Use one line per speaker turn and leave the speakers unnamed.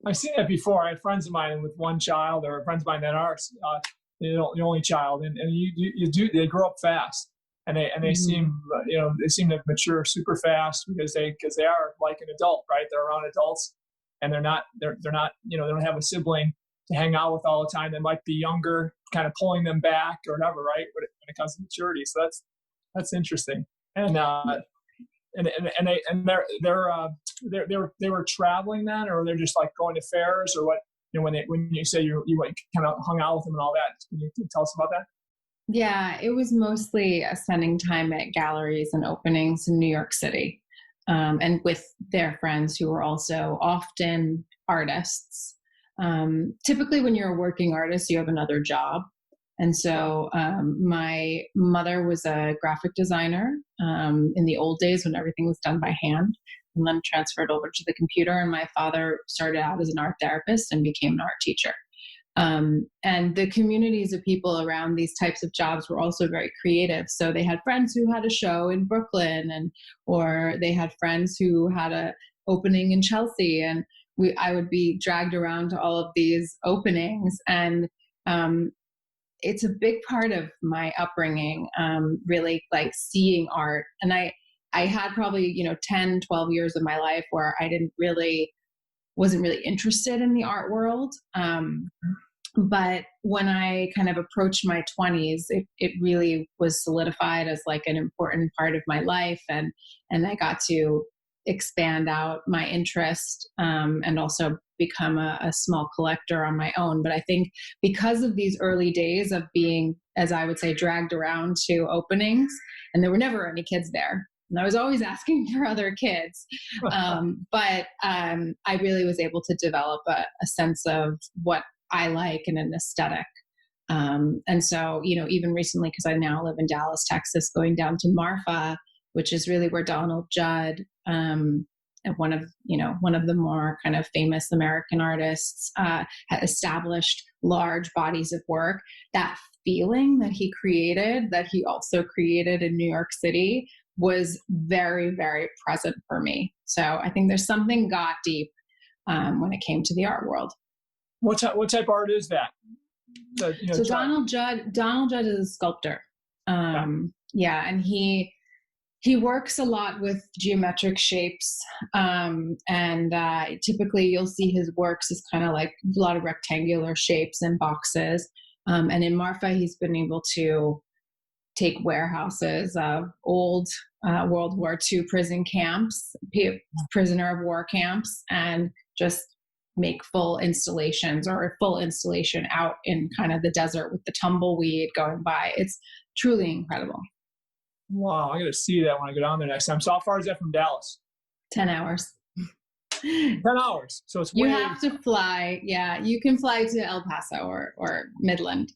I've seen that before. I have friends of mine with one child, or friends of mine that are the only child, and they grow up fast, and they
Hmm.
seem they seem to mature super fast because they are like an adult, right? They're around adults, and they're not they don't have a sibling to hang out with all the time. They might be younger, kind of pulling them back or whatever, right? When it comes to maturity, so that's interesting. And they were traveling then, or they're just like going to fairs, or what? When you say you like kind of hung out with them and all that, can you tell us about that?
Yeah, it was mostly spending time at galleries and openings in New York City, and with their friends who were also often artists. Typically, when you're a working artist, you have another job. And
Yeah.
so my mother was a graphic designer in the old days when everything was done by hand, and then transferred over to the computer. And my father started out as an art therapist and became an art teacher. And the communities of people around these types of jobs were also very creative. So they had friends who had a show in Brooklyn, and or they had friends who had a opening in Chelsea, and I would be dragged around to all of these openings. And um, it's a big part of my upbringing, really like seeing art. And I had probably 10, 12 years of my life where I didn't really wasn't really interested in the art world. But when I kind of approached my 20s, it really was solidified as like an important part of my life. And I got to expand out my interest, and also become a small collector on my own. But I think because of these early days of being, as I would say, dragged around to openings, and there were never any kids there. And I was always asking for other kids. But I really was able to develop a sense of what I like and an aesthetic. And so, even recently, because I now live in Dallas, Texas, going down to Marfa, which is really where Donald Judd, and one of the more kind of famous American artists, had established large bodies of work. That feeling that he created, that he also created in New York City, was very, very present for me. So I think there's something got deep when it came to the art world.
What type of art is that?
So
Try.
Donald Judd is a sculptor.
Yeah.
Yeah, and he works a lot with geometric shapes, and typically you'll see his works as kind of like a lot of rectangular shapes and boxes. And in Marfa, he's been able to take warehouses of old World War II prison camps, prisoner of war camps, and just make full installations, or a full installation out in kind of the desert with the tumbleweed going by. It's truly incredible.
Wow, I got to see that when I go down there next time. So how far is that from Dallas?
10 hours.
10 hours. So it's
You
way.
have to fly. Yeah, you can fly to El Paso or Midland.